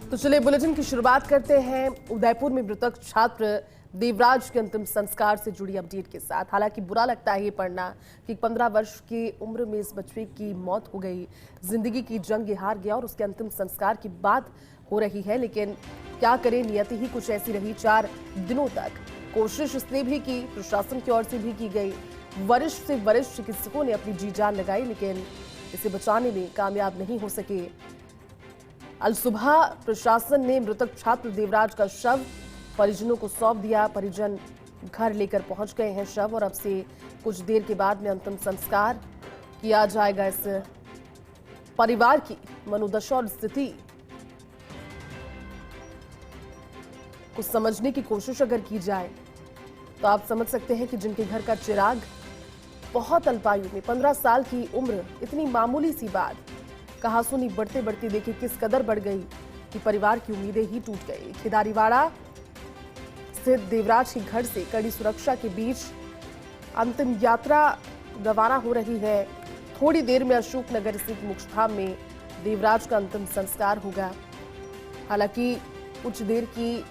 तो चलिए बुलेटिन की शुरुआत करते हैं उदयपुर में मृतक छात्र देवराज के अंतिम संस्कार से जुड़ी अपडेट के साथ। हालांकि बुरा लगता है ये पढ़ना कि 15 वर्ष की उम्र में इस बच्चे की मौत हो गई, जिंदगी की जंग ये हार गया और उसके अंतिम संस्कार की बात हो रही है। लेकिन क्या करें, नियति ही कुछ ऐसी रही। 4 दिनों तक कोशिश इसने भी की, प्रशासन की ओर से भी की गई, वरिष्ठ से वरिष्ठ चिकित्सकों ने अपनी जी जान लगाई, लेकिन इसे बचाने में कामयाब नहीं हो सके। अल सुबह प्रशासन ने मृतक छात्र देवराज का शव परिजनों को सौंप दिया। परिजन घर लेकर पहुंच गए हैं शव, और अब से कुछ देर के बाद में अंतिम संस्कार किया जाएगा। इस परिवार की मनोदशा और स्थिति को समझने की कोशिश अगर की जाए तो आप समझ सकते हैं कि जिनके घर का चिराग बहुत अल्पायु में 15 साल की उम्र, इतनी मामूली सी बात कहासुनी बढ़ते बढ़ते देखिए किस कदर बढ़ गई कि परिवार की उम्मीदें ही टूट गई। खिदारीवाड़ा स्थित देवराज के घर से कड़ी सुरक्षा के बीच अंतिम यात्रा रवाना हो रही है। थोड़ी देर में अशोकनगर स्थित मुख्यधाम में देवराज का अंतिम संस्कार होगा। हालांकि कुछ देर की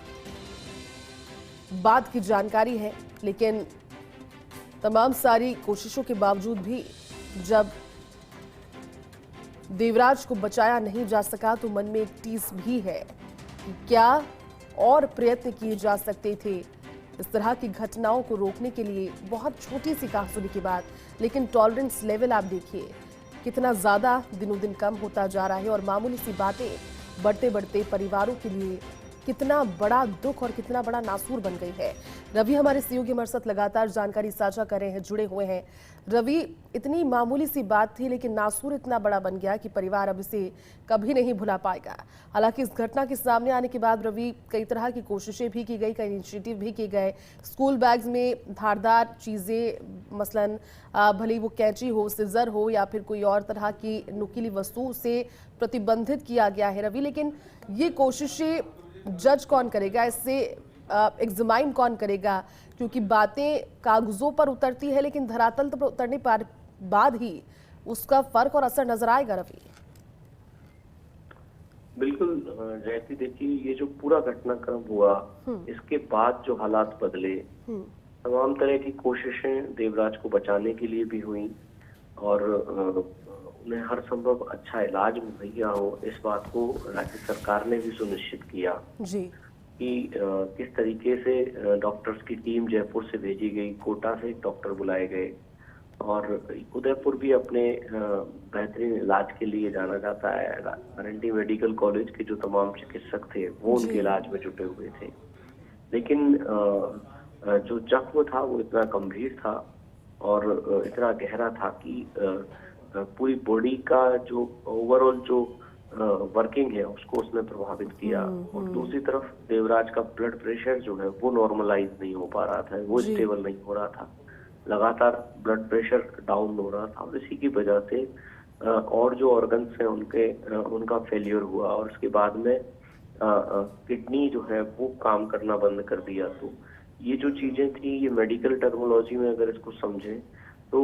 बाद की जानकारी है, लेकिन तमाम सारी कोशिशों के बावजूद भी जब देवराज को बचाया नहीं जा सका तो मन में एक टीस भी है कि क्या और प्रयत्न किए जा सकते थे इस तरह की घटनाओं को रोकने के लिए। बहुत छोटी सी कहासुनी की बात, लेकिन टॉलरेंस लेवल आप देखिए कितना ज्यादा दिनों दिन कम होता जा रहा है, और मामूली सी बातें बढ़ते बढ़ते परिवारों के लिए कितना बड़ा दुख और कितना बड़ा नासूर बन गई है। रवि हमारे सहयोगी हमारे साथ लगातार जानकारी साझा कर रहे हैं, जुड़े हुए हैं। रवि, इतनी मामूली सी बात थी लेकिन नासूर इतना बड़ा बन गया कि परिवार अब इसे कभी नहीं भुला पाएगा। हालांकि इस घटना के सामने आने के बाद रवि, कई तरह की कोशिशें भी की गई, कई इनिशिएटिव भी किए गए। स्कूल बैग्स में धारदार चीजें, मसलन भले वो कैंची हो, सिजर हो या फिर कोई और तरह की नुकीली वस्तु से प्रतिबंधित किया गया है रवि। लेकिन ये कोशिशें जज कौन करेगा, इससे एग्जामाइन कौन करेगा? क्योंकि बातें कागजों पर उतरती है लेकिन धरातल पर उतरने पर बाद ही उसका फर्क और असर नजर आएगा रवि। बिल्कुल जयती, देखिए ये जो पूरा घटनाक्रम हुआ, इसके बाद जो हालात बदले, तमाम तरह की कोशिशें देवराज को बचाने के लिए भी हुई और उन्हें हर संभव अच्छा इलाज मुहैया हो, इस बात को राज्य सरकार ने भी सुनिश्चित किया जी कि किस तरीके से डॉक्टर्स की टीम जयपुर से भेजी गई, कोटा से डॉक्टर बुलाए गए, और उदयपुर भी अपने बेहतरीन इलाज के लिए जाना जाता है। आर.एन.टी मेडिकल कॉलेज के जो तमाम चिकित्सक थे वो उनके इलाज में जुटे हुए थे। लेकिन जो जख्म था वो इतना गंभीर था और इतना गहरा था कि पूरी बॉडी का जो ओवरऑल जो वर्किंग है उसको उसने प्रभावित किया। और दूसरी तरफ देवराज का ब्लड प्रेशर जो है वो नॉर्मलाइज नहीं हो पा रहा था, वो स्टेबल नहीं हो रहा था, लगातार ब्लड प्रेशर डाउन हो रहा था, और इसी की वजह से और जो ऑर्गन्स हैं उनका फेलियर हुआ, और उसके बाद में किडनी जो है वो काम करना बंद कर दिया। तो ये जो चीजें थी, ये मेडिकल टर्मिनोलॉजी में अगर इसको समझें तो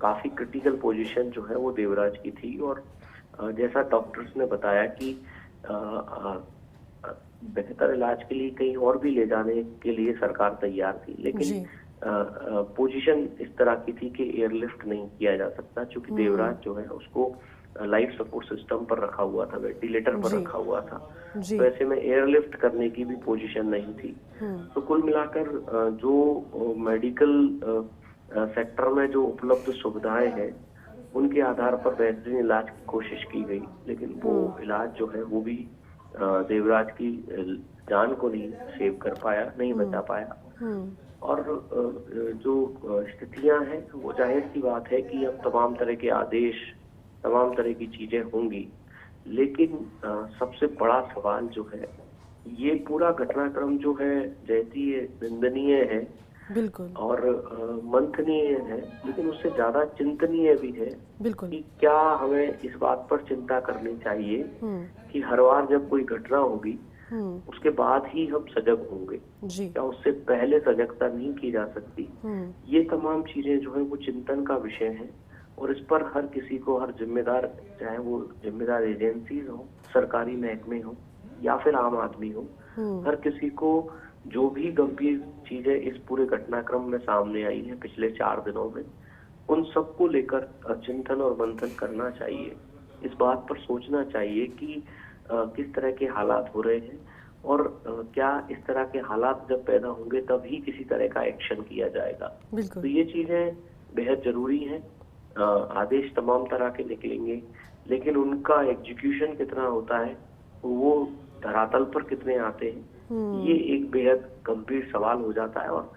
काफी क्रिटिकल पोजीशन जो है वो देवराज की थी। और जैसा डॉक्टर्स ने बताया कि बेहतर इलाज के लिए कहीं और भी ले जाने के लिए सरकार तैयार थी, लेकिन पोजीशन इस तरह की थी कि एयरलिफ्ट नहीं किया जा सकता, क्योंकि देवराज जो है उसको लाइफ सपोर्ट सिस्टम पर रखा हुआ था, वेंटिलेटर पर रखा हुआ था। तो ऐसे में एयरलिफ्ट करने की भी पोजीशन नहीं थी। तो कुल मिलाकर जो मेडिकल सेक्टर में जो उपलब्ध सुविधाएं हैं उनके आधार पर बेहतरीन इलाज की कोशिश की गई, लेकिन वो इलाज जो है वो भी देवराज की जान को नहीं सेव कर पाया, नहीं बचा पाया। और जो स्थितियां हैं वो जाहिर सी बात है कि अब तमाम तरह के आदेश, तमाम तरह की चीजें होंगी, लेकिन सबसे बड़ा सवाल जो है, ये पूरा घटनाक्रम जो है जैसी ये निंदनीय है बिल्कुल और मंथनीय है, लेकिन उससे ज्यादा चिंतनीय भी है। बिल्कुल कि क्या हमें इस बात पर चिंता करनी चाहिए कि हर बार जब कोई घटना होगी उसके बाद ही हम सजग होंगे, क्या उससे पहले सजगता नहीं की जा सकती? ये तमाम चीजें जो है वो चिंतन का विषय है। और इस पर हर किसी को, हर जिम्मेदार, चाहे वो जिम्मेदार एजेंसीज हो, सरकारी महकमे हो या फिर आम आदमी हो, हर किसी को जो भी गंभीर चीजें इस पूरे घटनाक्रम में सामने आई है पिछले 4 दिनों में, उन सबको लेकर चिंतन और मंथन करना चाहिए। इस बात पर सोचना चाहिए कि किस तरह के हालात हो रहे हैं और क्या इस तरह के हालात जब पैदा होंगे तभी किसी तरह का एक्शन किया जाएगा। तो ये चीजें बेहद जरूरी हैं। आदेश तमाम तरह के निकलेंगे, लेकिन उनका एग्जीक्यूशन कितना होता है, वो धरातल पर कितने आते हैं, ये एक बेहद गंभीर सवाल हो जाता है। और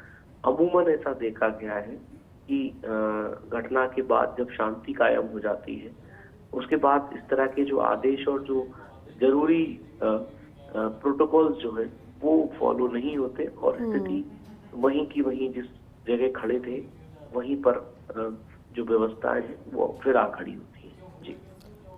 अमूमन ऐसा देखा गया है कि घटना के बाद जब शांति कायम हो जाती है, उसके बाद इस तरह के जो आदेश और जो जरूरी प्रोटोकॉल्स जो है वो फॉलो नहीं होते और स्थिति वहीं की वहीं जिस जगह खड़े थे वहीं पर जो व्यवस्थाएं हैं वो फिर आ खड़ी होती है। जी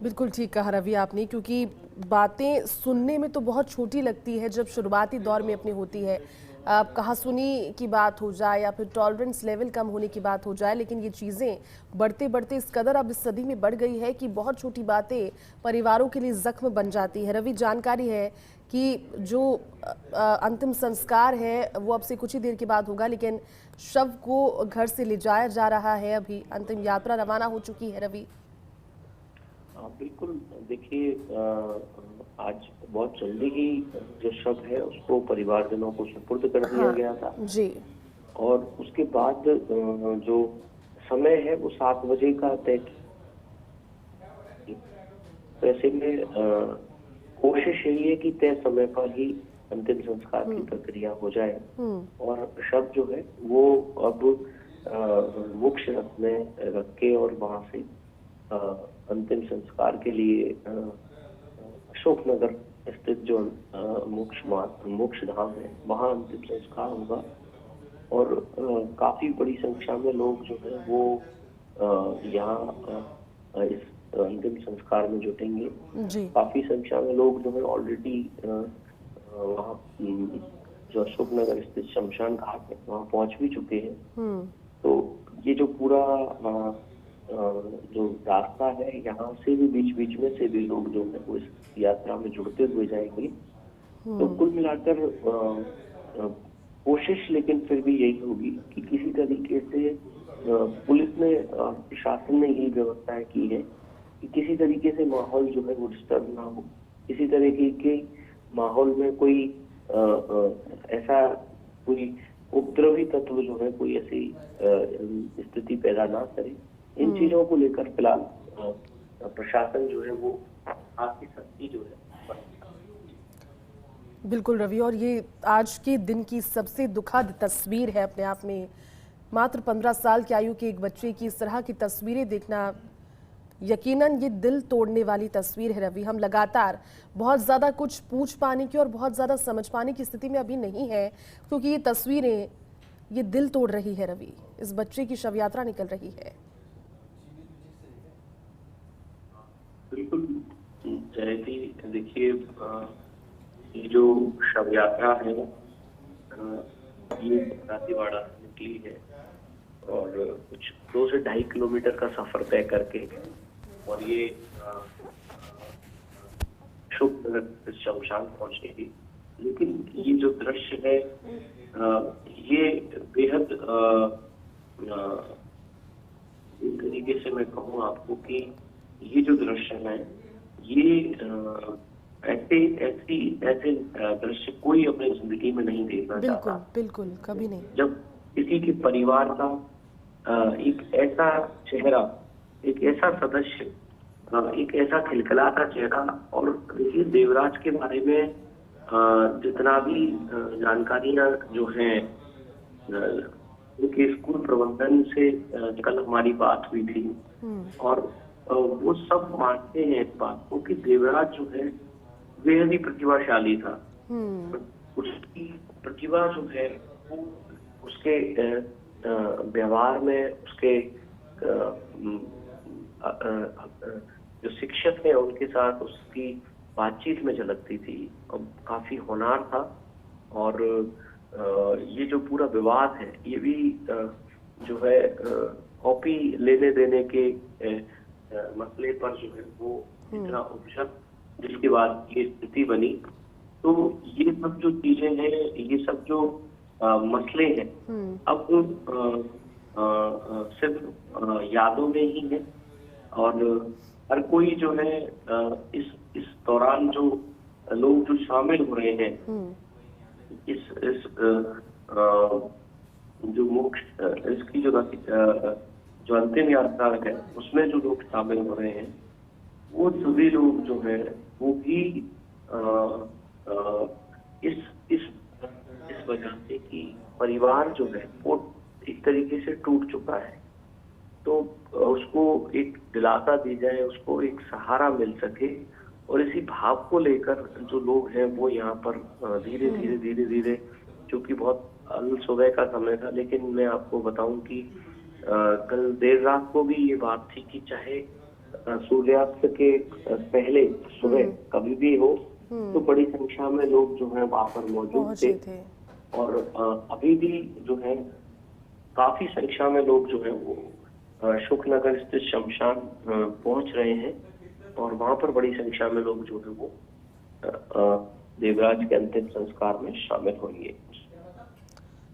बिल्कुल ठीक कहा रवि आपने, क्योंकि बातें सुनने में तो बहुत छोटी लगती है जब शुरुआती दौर में अपनी होती है, कहासुनी की बात हो जाए या फिर टॉलरेंस लेवल कम होने की बात हो जाए, लेकिन ये चीज़ें बढ़ते बढ़ते इस कदर अब इस सदी में बढ़ गई है कि बहुत छोटी बातें परिवारों के लिए जख्म बन जाती है। रवि, जानकारी है कि जो अंतिम संस्कार है वो अब से कुछ ही देर के बाद होगा, लेकिन शव को घर से ले जाया जा रहा है, अभी अंतिम यात्रा रवाना हो चुकी है। रवि, बिल्कुल, देखिए आज बहुत जल्दी ही जो शव है उसको परिवारजनों को सुपुर्द कर दिया गया था जी। और उसके बाद जो समय है वो 7 बजे का तय। वैसे में कोशिश यही है कि तय समय पर ही अंतिम संस्कार की प्रक्रिया हो जाए और शव जो है वो अब मुख्य रथ में रख के और वहां से अंतिम संस्कार के लिए अशोकनगर स्थित जो मोक्ष धाम है वहां अंतिम संस्कार होगा और काफी बड़ी संख्या में लोग जो है वो यहाँ इस अंतिम संस्कार में जुटेंगे। काफी संख्या में लोग जो है ऑलरेडी वहाँ जो अशोकनगर स्थित शमशान घाट है वहाँ पहुंच भी चुके हैं। तो ये जो पूरा जो रास्ता है यहाँ से भी बीच बीच में से भी लोग जो है वो इस यात्रा में जुड़ते हुए जाएंगे। तो कुल मिलाकर कोशिश लेकिन फिर भी यही होगी कि किसी तरीके से पुलिस ने, प्रशासन ने यही व्यवस्थाएं की है कि किसी तरीके से माहौल जो है वो डिस्टर्ब ना हो, किसी तरीके के माहौल में कोई ऐसा कोई उपद्रवी तत्व जो है कोई ऐसी स्थिति पैदा ना करे। इन चीजों को लेकर फिलहाल प्रशासन जो है वो काफी सख्ती जो है। बिल्कुल रवि, और ये आज के दिन की सबसे दुखद तस्वीर है अपने आप में। मात्र 15 साल की आयु के एक बच्चे की इस तरह की तस्वीरें देखना यकीनन ये दिल तोड़ने वाली तस्वीर है रवि। हम लगातार बहुत ज़्यादा कुछ पूछ पाने की और बहुत ज़्यादा समझ पाने की स्थिति में अभी नहीं है, क्योंकि ये तस्वीरें ये दिल तोड़ रही है रवि। इस बच्चे की शव यात्रा निकल रही है। बिल्कुल जयती, देखिए ये जो शव यात्रा है ये दांतेवाड़ा से निकली है और कुछ 2 से 2.5 किलोमीटर का सफर तय करके और ये अशोकनगर शमशान पहुंचेगी। लेकिन ये जो दृश्य है ये बेहद एक तरीके से मैं कहूँ आपको कि ये जो दृश्य है ये ऐसे दृश्य कोई अपनी जिंदगी में नहीं देखना चाहता। बिल्कुल कभी नहीं। जब किसी के परिवार का एक ऐसा चेहरा, एक ऐसा सदस्य, एक ऐसा खिलखिलाता चेहरा, और देखिए देवराज के बारे में जितना भी जानकारियां जो हैं उनके स्कूल प्रबंधन से कल हमारी बात हुई थी और वो सब मानते हैं इस बात को कि देवराज जो है बेहद ही प्रतिभाशाली था। उसकी प्रतिभा जो है वो उसके व्यवहार में, उसके जो शिक्षक हैं उनके साथ उसकी बातचीत में झलकती थी और काफी होनहार था। और ये जो पूरा विवाद है ये भी जो है कॉपी लेने देने के मसले पर जो है वो इतना उपशम, जिसके बाद ये स्थिति बनी। तो ये सब जो चीजें हैं, ये सब जो मसले हैं, अब सिर्फ यादों में ही है। और हर कोई जो है इस दौरान जो लोग जो शामिल हो रहे हैं, इस जो मुख्य इसकी जो अंतिम यात्रा है उसमें जो लोग शामिल हो रहे हैं, वो सभी लोग जो है वो भी इस वजह से कि परिवार जो है वो एक तरीके से टूट चुका है, तो उसको एक दिलासा दी जाए, उसको एक सहारा मिल सके। और इसी भाव को लेकर जो लोग हैं वो यहाँ पर धीरे धीरे, क्योंकि बहुत अल सुबह का समय था, लेकिन मैं आपको बताऊं कि कल देर रात को भी ये बात थी कि चाहे सूर्यास्त के पहले सुबह कभी भी हो, तो बड़ी संख्या में लोग जो है वहां पर मौजूद थे। और अभी भी जो है काफी संख्या में लोग जो है वो शुकनगर स्थित शमशान पहुंच रहे हैं, और वहां पर बड़ी संख्या में लोग जो है वो देवराज के अंतिम संस्कार में शामिल होंगे।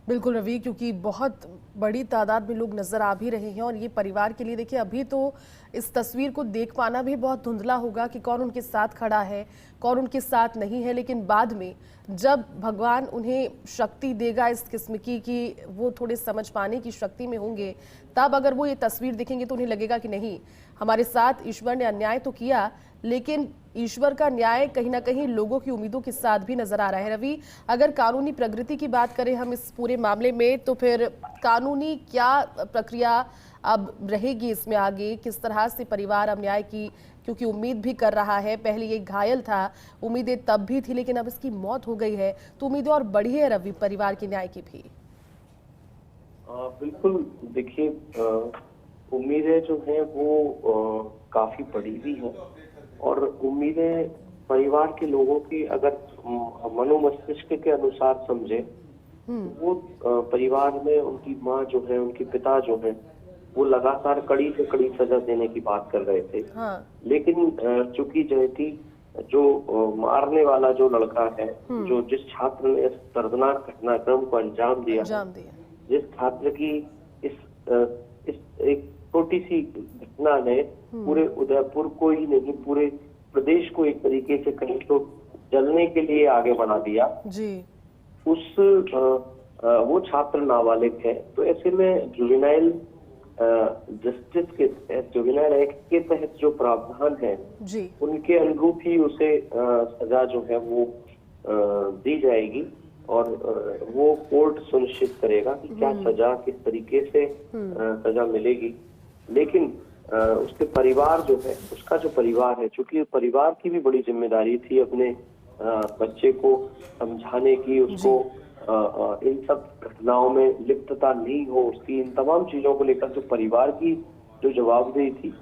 बिल्कुल रवि, क्योंकि बहुत बड़ी तादाद में लोग नजर आ भी रहे हैं, और ये परिवार के लिए देखिए अभी तो इस तस्वीर को देख पाना भी बहुत धुंधला होगा कि कौन उनके साथ खड़ा है, कौन उनके साथ नहीं है। लेकिन बाद में जब भगवान उन्हें शक्ति देगा इस किस्म की कि वो थोड़े समझ पाने की शक्ति में होंगे, तब अगर वो ये तस्वीर देखेंगे तो उन्हें लगेगा कि नहीं, हमारे साथ ईश्वर ने अन्याय तो किया, लेकिन ईश्वर का न्याय कहीं ना कहीं लोगों की उम्मीदों के साथ भी नजर आ रहा है। रवि, अगर कानूनी प्रगति की बात करें हम इस पूरे मामले में, तो फिर कानूनी क्या प्रक्रिया अब रहेगी इसमें आगे? किस तरह से परिवार अब न्याय की, क्योंकि उम्मीद भी कर रहा है, पहले ये घायल था, उम्मीदें तब भी थी, लेकिन अब इसकी मौत हो गई है, तो उम्मीदें और बढ़ी है रवि परिवार के न्याय की भी। बिल्कुल, देखिए उम्मीदें जो हैं वो काफी बड़ी भी हैं, और उम्मीदें परिवार के लोगों की अगर मनोमस्तिष्क के अनुसार समझे, वो परिवार में उनकी माँ जो है, उनके पिता जो है, वो लगातार कड़ी से कड़ी सजा देने की बात कर रहे थे। लेकिन चूंकि जयती जो मारने वाला जो लड़का है, जो जिस छात्र ने इस दर्दनाक घटनाक्रम को अंजाम दिया, जिस छात्र की इस एक छोटी सी घटना ने पूरे उदयपुर को ही नहीं, पूरे प्रदेश को एक तरीके से कहीं तो जलने के लिए आगे बढ़ा दिया जी। वो छात्र नाबालिग है, तो ऐसे में जुवेनाइल जस्टिस के तहत, जुवेनाइल एक्ट के तहत जो प्रावधान है जी, उनके अनुरूप ही उसे सजा जो है वो दी जाएगी, और वो कोर्ट सुनिश्चित करेगा कि क्या सजा, किस तरीके से सजा मिलेगी। लेकिन उसके परिवार जो है, उसका जो परिवार है, चूंकि परिवार की भी बड़ी जिम्मेदारी थी अपने बच्चे को समझाने की, उसको इन सब घटनाओं में लिप्तता नहीं हो उसकी, इन तमाम चीजों को लेकर जो परिवार की जो जवाबदेही थी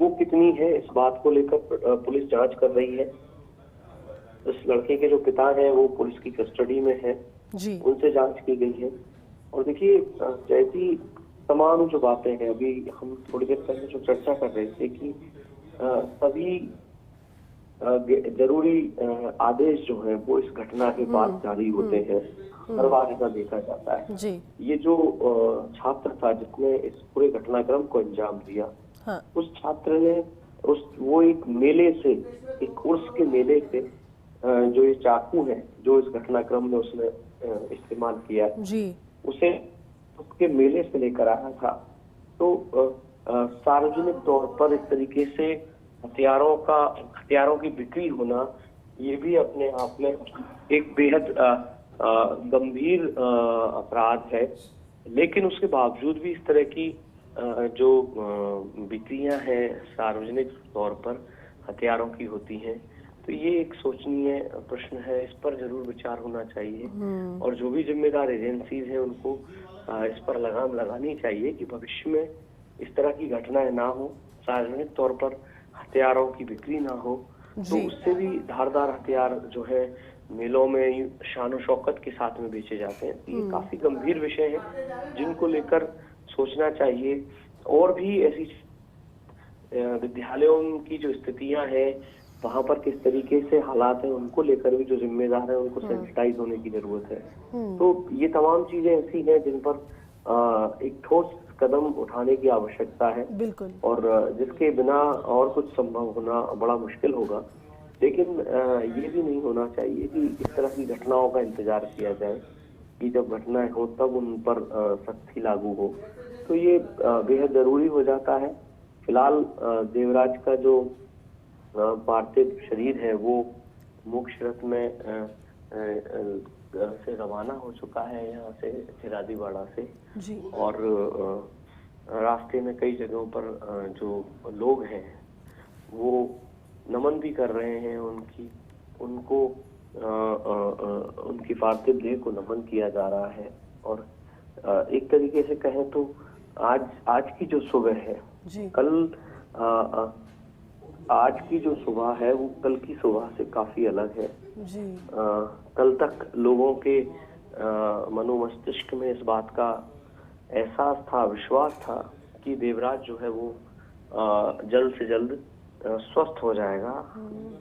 वो कितनी है, इस बात को लेकर पुलिस जांच कर रही है। उस लड़के के जो पिता हैं वो पुलिस की कस्टडी में है जी, उनसे जांच की गई है। और देखिए जैसी तमाम जो बातें हैं, अभी हम थोड़ी देर पहले जो चर्चा कर रहे थे कि सभी जरूरी आदेश जो है वो इस घटना के बाद जारी होते हैं, हर बार ऐसा देखा जाता है जी। ये जो छात्र था जिसने इस पूरे घटनाक्रम को अंजाम दिया, हाँ। उस छात्र ने वो एक मेले से, एक उर्स के मेले से जो ये चाकू है जो इस घटनाक्रम में उसने इस्तेमाल किया जी, उसे उसके मेले से लेकर आया था। तो सार्वजनिक तौर पर इस तरीके से हथियारों की बिक्री होना, ये भी अपने आप में एक बेहद गंभीर अपराध है। लेकिन उसके बावजूद भी इस तरह की जो बिक्रियां हैं सार्वजनिक तौर पर हथियारों की होती हैं, तो ये एक सोचनीय प्रश्न है, इस पर जरूर विचार होना चाहिए। और जो भी जिम्मेदार एजेंसीज हैं उनको इस पर लगाम लगानी चाहिए कि भविष्य में इस तरह की घटनाएं ना हो, सार्वजनिक तौर पर हथियारों की बिक्री ना हो। तो उससे भी धारदार हथियार जो है मेलों में शान और शौकत के साथ में बेचे जाते हैं। ये काफी गंभीर विषय है जिनको लेकर सोचना चाहिए। और भी ऐसी विद्यालयों की जो स्थितियां हैं वहां पर किस तरीके से हालात हैं, उनको लेकर भी जो जिम्मेदार है उनको सेंसिटाइज होने की जरूरत है। तो ये तमाम चीजें ऐसी हैं जिन पर एक ठोस कदम उठाने की आवश्यकता है, बिल्कुल। और जिसके बिना और कुछ संभव होना बड़ा मुश्किल होगा। लेकिन ये भी नहीं होना चाहिए कि इस तरह की घटनाओं का इंतजार किया जाए कि जब घटनाएं हो तब उन पर सख्ती लागू हो। तो ये बेहद जरूरी हो जाता है। फिलहाल देवराज का जो पार्थिव शरीर है वो मोक्ष रथ में से रवाना हो चुका है, यहाँ से खिरादीवाड़ा से। जी। और रास्ते में कई जगहों पर जो लोग हैं वो नमन भी कर रहे हैं, उनको उनकी पार्थिव देह को नमन किया जा रहा है। और एक तरीके से कहें तो आज की जो सुबह है, जी। आज की जो सुबह है वो कल की सुबह से काफी अलग है। जी। कल तक लोगों के मनोमस्तिष्क में इस बात का एहसास था, विश्वास था कि देवराज जो है वो जल्द से जल्द स्वस्थ हो जाएगा,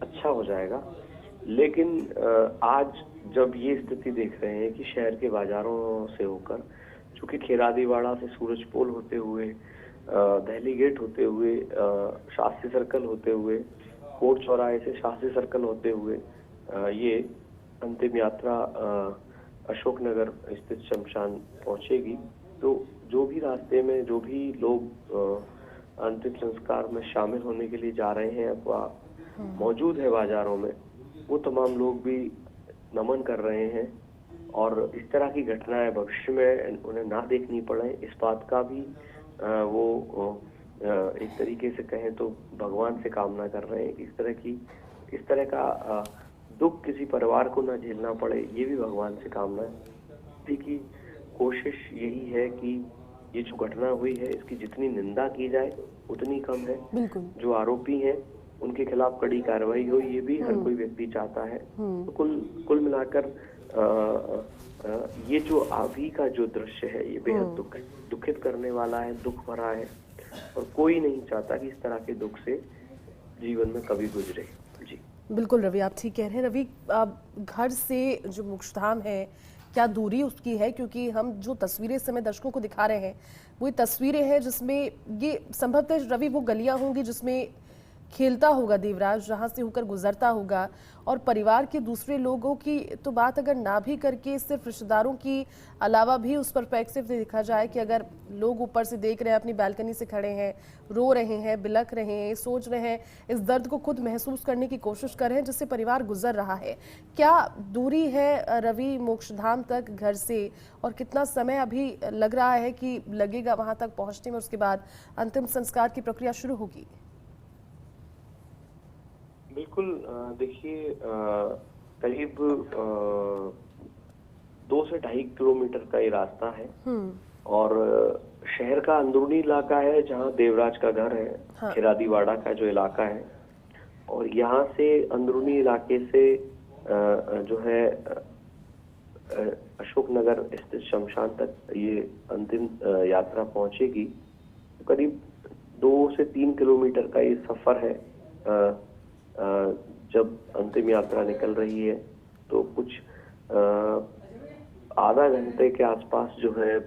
अच्छा हो जाएगा। लेकिन आज जब ये स्थिति देख रहे हैं कि शहर के बाजारों से होकर, चूंकि खेरादीवाड़ा से सूरजपोल होते हुए, दहली गेट होते हुए, शास्त्री सर्कल होते हुए, कोर्ट चौराहे से शास्त्री सर्कल होते हुए ये अंतिम यात्रा अशोकनगर स्थित शमशान पहुंचेगी। तो जो भी रास्ते में जो भी लोग अंतिम संस्कार में शामिल होने के लिए जा रहे हैं अथवा मौजूद है बाजारों में, वो तमाम लोग भी नमन कर रहे हैं। और इस तरह की घटनाएं भविष्य में उन्हें ना देखनी पड़े, इस बात का भी वो एक तरीके से कहें तो भगवान से कामना कर रहे हैं कि इस तरह का दुख किसी परिवार को ना झेलना पड़े। ये भी भगवान से कामना है कि कोशिश यही है कि ये जो घटना हुई है इसकी जितनी निंदा की जाए उतनी कम है। बिल्कुल। जो आरोपी हैं उनके खिलाफ कड़ी कार्रवाई हो, ये भी हर कोई व्यक्ति चाहता है। तो कुल मिलाकर ये जो अभी का जो दृश्य है ये बेहद दुखित करने वाला है, दुख भरा है, और कोई नहीं चाहता कि इस तरह के दुख से जीवन में कभी गुजरे। जी बिल्कुल रवि, आप ठीक कह रहे हैं। रवि, घर से जो मोक्षधाम है क्या दूरी उसकी है? क्योंकि हम जो तस्वीरें इस समय दर्शकों को दिखा रहे हैं वो तस्वीरें हैं जिसमें ये संभवतः रवि वो गलियां होंगी जिसमें खेलता होगा देवराज, जहां से होकर गुजरता होगा। और परिवार के दूसरे लोगों की तो बात अगर ना भी करके सिर्फ रिश्तेदारों की अलावा भी उस परस्पेक्टिव से देखा जाए कि अगर लोग ऊपर से देख रहे हैं, अपनी बालकनी से खड़े हैं, रो रहे हैं, बिलख रहे हैं, सोच रहे हैं, इस दर्द को खुद महसूस करने की कोशिश कर रहे हैं जिससे परिवार गुजर रहा है। क्या दूरी है रवि मोक्षधाम तक घर से, और कितना समय अभी लग रहा है कि लगेगा वहां तक पहुंचने में, उसके बाद अंतिम संस्कार की प्रक्रिया शुरू होगी? बिल्कुल, देखिए करीब 2 से 2.5 किलोमीटर का ये रास्ता है। और शहर का अंदरूनी इलाका है जहाँ देवराज का घर है। हाँ। खिरादीवाड़ा का जो इलाका है, और यहाँ से अंदरूनी इलाके से जो है अशोकनगर स्थित शमशान तक ये अंतिम यात्रा पहुंचेगी। करीब 2 से 3 किलोमीटर का ये सफर है। जब अंतिम यात्रा निकल रही है तो कुछ आधा घंटे के आसपास जो है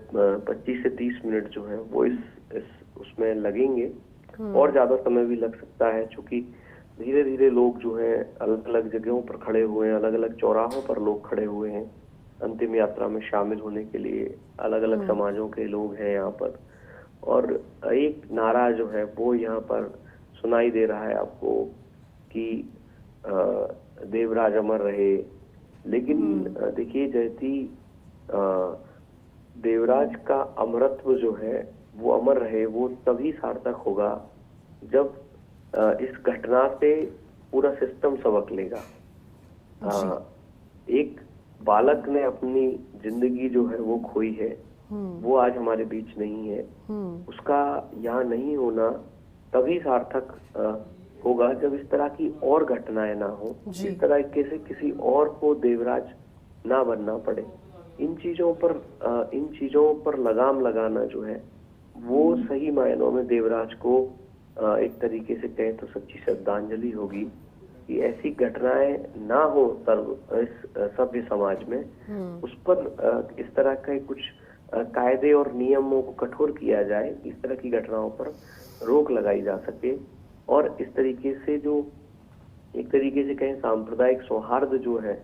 25 से 30 मिनट जो है वो इस उसमें लगेंगे। और ज्यादा समय भी लग सकता है, क्योंकि धीरे धीरे लोग जो है अलग अलग जगहों पर खड़े हुए हैं, अलग अलग चौराहों पर लोग खड़े हुए हैं अंतिम यात्रा में शामिल होने के लिए। अलग अलग समाजों के लोग हैं यहाँ पर, और एक नारा जो है वो यहाँ पर सुनाई दे रहा है आपको कि देवराज अमर रहे। लेकिन देखिए जयती, देवराज का अमरत्व जो है वो अमर रहे, वो तभी सार्थक होगा जब इस घटना से पूरा सिस्टम सबक लेगा। एक बालक ने अपनी जिंदगी जो है वो खोई है, वो आज हमारे बीच नहीं है। उसका यहाँ नहीं होना तभी सार्थक होगा जब इस तरह की और घटनाएं ना हो, इस तरह से किसी और को देवराज ना बनना पड़े। इन चीजों पर लगाम लगाना जो है वो सही मायनों में देवराज को एक तरीके से कहें तो सच्ची श्रद्धांजलि होगी कि ऐसी घटनाएं ना हो इस सभ्य समाज में। उस पर इस तरह के कुछ कायदे और नियमों को कठोर किया जाए, इस तरह की घटनाओं पर रोक लगाई जा सके और इस तरीके से जो एक तरीके से कहें सांप्रदायिक सौहार्द जो है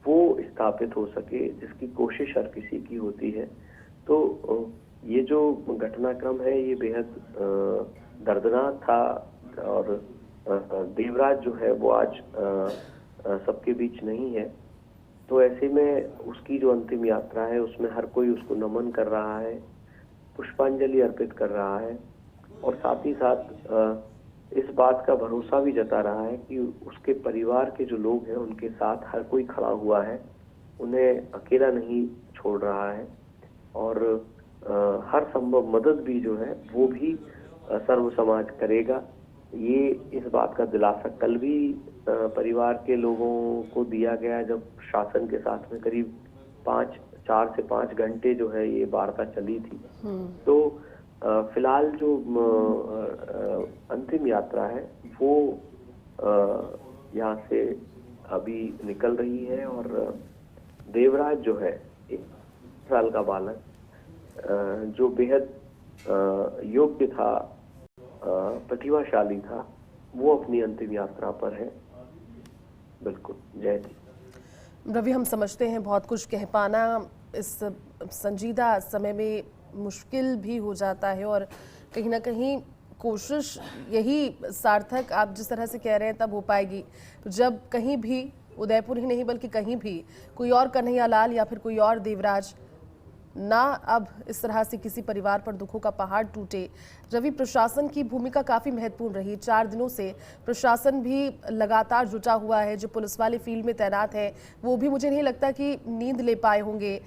वो स्थापित हो सके, जिसकी कोशिश हर किसी की होती है। तो ये जो घटनाक्रम है ये बेहद दर्दनाक था और देवराज जो है वो आज सबके बीच नहीं है। तो ऐसे में उसकी जो अंतिम यात्रा है उसमें हर कोई उसको नमन कर रहा है, पुष्पांजलि अर्पित कर रहा है और साथ ही साथ इस बात का भरोसा भी जता रहा है कि उसके परिवार के जो लोग हैं उनके साथ हर कोई खड़ा हुआ है, उन्हें अकेला नहीं छोड़ रहा है और हर संभव मदद भी जो है वो भी सर्व समाज करेगा। ये इस बात का दिलासा कल भी परिवार के लोगों को दिया गया जब शासन के साथ में करीब 4 से 5 घंटे जो है ये वार्ता चली थी। तो फिलहाल जो अंतिम यात्रा है वो यहाँ से अभी निकल रही है और देवराज जो है 1 साल का बालक जो बेहद योग्य था, प्रतिभाशाली था, वो अपनी अंतिम यात्रा पर है। बिल्कुल। जय जी। रवि, हम समझते हैं बहुत कुछ कह पाना इस संजीदा समय में मुश्किल भी हो जाता है और कहीं ना कहीं कोशिश यही सार्थक आप जिस तरह से कह रहे हैं तब हो पाएगी जब कहीं भी, उदयपुर ही नहीं बल्कि कहीं भी कोई और कन्हैया लाल या फिर कोई और देवराज ना अब इस तरह से किसी परिवार पर दुखों का पहाड़ टूटे। रवि, प्रशासन की भूमिका काफ़ी महत्वपूर्ण रही। 4 दिनों से प्रशासन भी लगातार जुटा हुआ है। जो पुलिस वाले फील्ड में तैनात हैं वो भी मुझे नहीं लगता कि नींद ले पाए होंगे।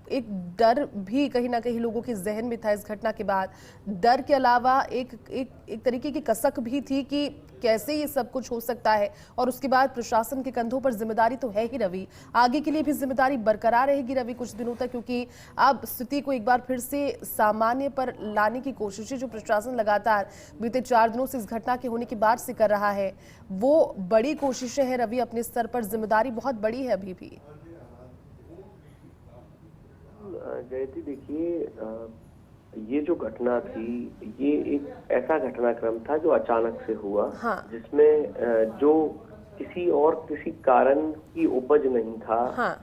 एक डर भी कहीं ना कहीं लोगों के जहन में था इस घटना के बाद। डर के अलावा एक तरीके की कसक भी थी कि कैसे ये सब कुछ हो सकता है और उसके बाद प्रशासन के कंधों पर जिम्मेदारी तो है ही रवि, आगे के लिए भी जिम्मेदारी बरकरार रहेगी रवि कुछ दिनों तक, क्योंकि अब स्थिति को एक बार फिर से सामान्य पर लाने की कोशिशें जो प्रशासन लगातार बीते 4 दिनों से इस घटना के होने के बाद से कर रहा है वो बड़ी कोशिशें हैं रवि। अपने स्तर पर जिम्मेदारी बहुत बड़ी है अभी भी। जयती, देखिए ये जो घटना थी ये एक ऐसा घटनाक्रम था जो अचानक से हुआ। हाँ। जिसमें जो किसी कारण की उपज नहीं था। हाँ।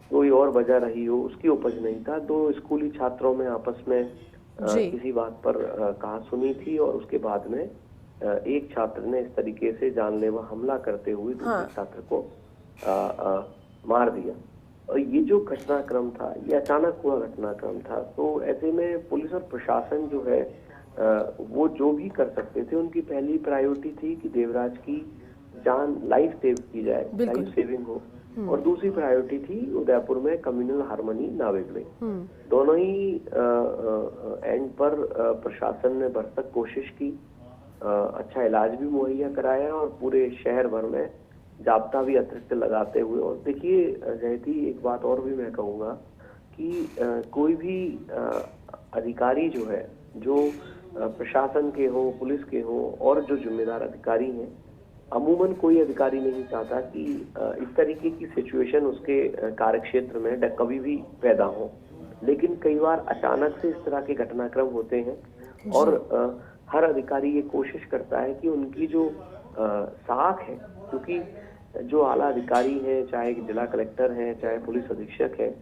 कोई और वजह रही हो उसकी उपज नहीं था। 2 स्कूली छात्रों में आपस में किसी बात पर कहासुनी थी और उसके बाद में एक छात्र ने इस तरीके से जानलेवा हमला करते हुए दूसरे छात्र को मार दिया। और ये जो घटनाक्रम था ये अचानक हुआ घटनाक्रम था। तो ऐसे में पुलिस और प्रशासन जो है वो जो भी कर सकते थे उनकी पहली प्रायोरिटी थी कि देवराज की जान लाइफ सेव की जाए, लाइफ सेविंग हो। और दूसरी प्रायोरिटी थी उदयपुर में कम्युनल हार्मनी ना बिगड़े। दोनों ही एंड पर प्रशासन ने भरसक कोशिश की, अच्छा इलाज भी मुहैया कराया और पूरे शहर भर में जाब्ता भी अतिरिक्त लगाते हुए। और देखिए जयती, एक बात और भी मैं कहूँगा कि कोई भी अधिकारी जो है, जो प्रशासन के हो, पुलिस के हो और जो जिम्मेदार अधिकारी हैं, अमूमन कोई अधिकारी नहीं चाहता कि इस तरीके की सिचुएशन उसके कार्यक्षेत्र में कभी भी पैदा हो। लेकिन कई बार अचानक से इस तरह के घटनाक्रम होते हैं और हर अधिकारी ये कोशिश करता है कि उनकी जो साख है, क्योंकि जो आला अधिकारी हैं, चाहे जिला कलेक्टर हैं, चाहे पुलिस अधीक्षक हैं,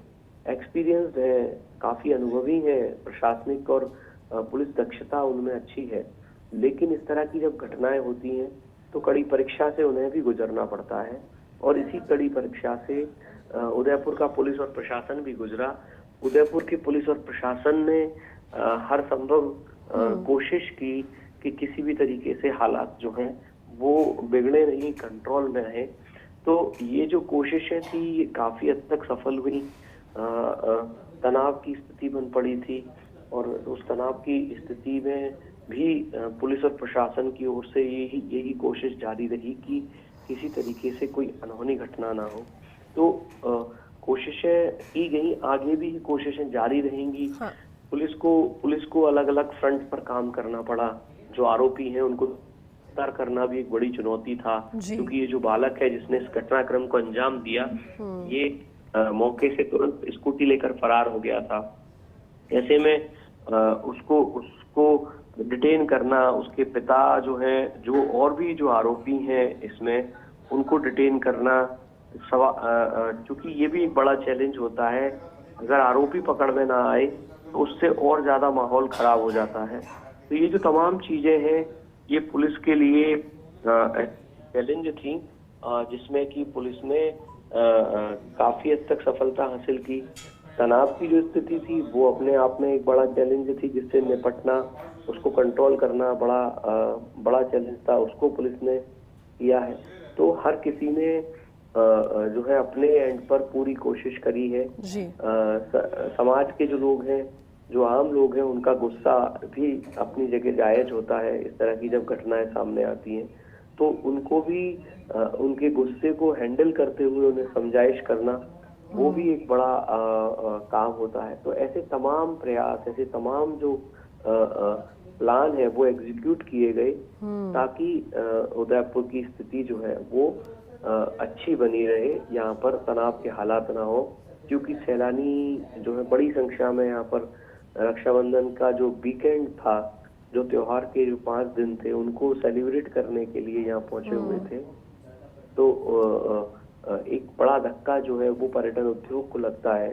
एक्सपीरियंस्ड हैं, काफी अनुभवी हैं, प्रशासनिक और पुलिस दक्षता उनमें अच्छी है। लेकिन इस तरह की जब घटनाएं होती हैं तो कड़ी परीक्षा से उन्हें भी गुजरना पड़ता है और इसी कड़ी परीक्षा से उदयपुर का पुलिस और प्रशासन भी गुजरा। उदयपुर की पुलिस और प्रशासन ने हर संभव कोशिश की कि किसी भी तरीके से हालात जो हैं वो बिगड़े नहीं, कंट्रोल में रहे। तो ये जो कोशिशें थी ये काफी हद तक सफल हुई। तनाव की स्थिति बन पड़ी थी और उस तनाव की स्थिति में भी पुलिस और प्रशासन की ओर से यही कोशिश जारी रही कि किसी तरीके से कोई अनहोनी घटना ना हो। तो कोशिशें की गई, आगे भी कोशिशें जारी रहेंगी। पुलिस को अलग अलग फ्रंट पर काम करना पड़ा। जो आरोपी हैं उनको गिरफ्तार करना भी एक बड़ी चुनौती था, क्योंकि ये जो बालक है जिसने इस घटनाक्रम को अंजाम दिया, ये मौके से तुरंत स्कूटी लेकर फरार हो गया था। ऐसे में उसको डिटेन करना, उसके पिता जो हैं, जो और भी जो आरोपी हैं इसमें, उनको डिटेन करना, चूंकि ये भी एक बड़ा चैलेंज होता है। अगर आरोपी पकड़ में ना आए तो उससे और ज्यादा माहौल खराब हो जाता है। तो ये जो तमाम चीजें हैं ये पुलिस के लिए चैलेंज थी, जिसमें कि पुलिस ने काफी हद तक सफलता हासिल की। तनाव की जो स्थिति थी वो अपने आप में एक बड़ा चैलेंज थी, जिससे निपटना, उसको कंट्रोल करना बड़ा चैलेंज था, उसको पुलिस ने किया है। तो हर किसी ने जो है अपने एंड पर पूरी कोशिश करी है। समाज के जो लोग हैं, जो आम लोग हैं, उनका गुस्सा भी अपनी जगह जायज होता है। इस तरह की जब घटनाएं सामने आती हैं तो उनको भी उनके गुस्से को हैंडल करते हुए उन्हें समझाइश करना, वो भी एक बड़ा काम होता है। तो ऐसे तमाम प्रयास, ऐसे तमाम जो प्लान है वो एग्जीक्यूट किए गए, ताकि उदयपुर की स्थिति जो है वो अच्छी बनी रहे, यहाँ पर तनाव के हालात ना हो। क्योंकि सैलानी जो है बड़ी संख्या में यहाँ पर रक्षाबंधन का जो वीकेंड था, जो त्योहार के जो 5 दिन थे, उनको सेलिब्रेट करने के लिए यहाँ पहुंचे हुए थे। तो एक बड़ा धक्का जो है वो पर्यटन उद्योग को लगता है।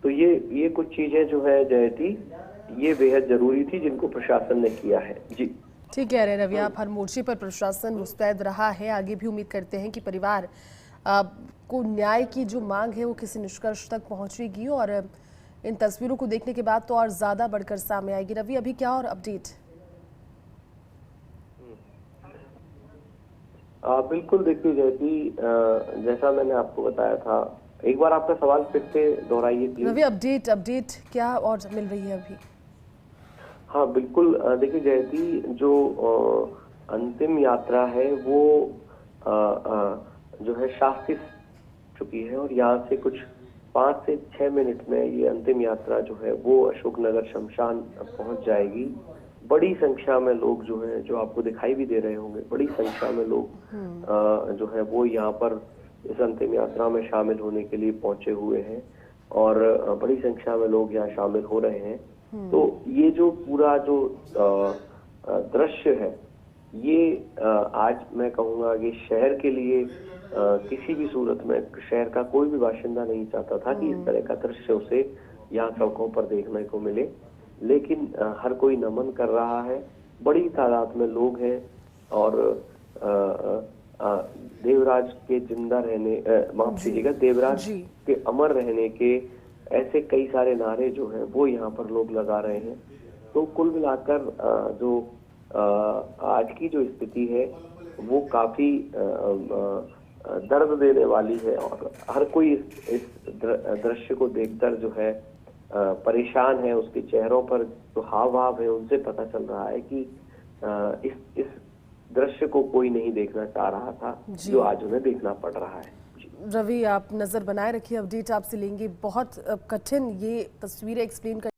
तो ये कुछ चीजें जो है जयती, ये बेहद जरूरी थी, जिनको प्रशासन ने किया है। जी ठीक कह रहे हैं रवि आप, हर मोर्चे पर प्रशासन मुस्तैद रहा है। आगे भी उम्मीद करते हैं कि परिवार को न्याय की जो मांग है वो किसी निष्कर्ष तक पहुंचेगी, और इन तस्वीरों को देखने के बाद तो और ज्यादा बढ़कर सामने आएगी। रवि, अभी क्या और अपडेट? बिल्कुल, देखिए जयती, जैसा मैंने आपको बताया था, एक बार आपका सवाल फिर से दोहराइए प्लीज। रवि, अपडेट क्या और मिल रही है अभी? हाँ बिल्कुल, देखिए जयती, जो अंतिम यात्रा है वो जो है शास्त्री चुकी है, और यहाँ से कुछ 5 से 6 मिनट में ये अंतिम यात्रा जो है वो अशोकनगर शमशान पहुंच जाएगी। बड़ी संख्या में लोग जो हैं, जो आपको दिखाई भी दे रहे होंगे, बड़ी संख्या में लोग जो है वो यहाँ पर इस अंतिम यात्रा में शामिल होने के लिए पहुंचे हुए हैं, और बड़ी संख्या में लोग यहाँ शामिल हो रहे हैं। तो ये जो पूरा जो दृश्य है, ये आज मैं कहूँगा कि शहर के लिए किसी भी सूरत में शहर का कोई भी बाशिंदा नहीं चाहता था कि इस तरह का दृश्य उसे यहाँ सड़कों पर देखने को मिले, लेकिन हर कोई नमन कर रहा है। बड़ी तादाद में लोग हैं, और देवराज के जिंदा रहने, माफ कीजिएगा, देवराज के अमर रहने के ऐसे कई सारे नारे जो हैं वो यहाँ पर लोग लगा रहे हैं। तो कुल मिलाकर जो आज की जो स्थिति है वो काफी दर्द देने वाली है, और हर कोई इस दृश्य को देखकर जो है परेशान है। उसके चेहरों पर जो हाव भाव है उनसे पता चल रहा है कि इस दृश्य को कोई नहीं देखना चाह रहा था, जो आज उन्हें देखना पड़ रहा है। रवि, आप नजर बनाए रखिए, अपडेट आपसे लेंगे। बहुत कठिन ये तस्वीरें एक्सप्लेन कर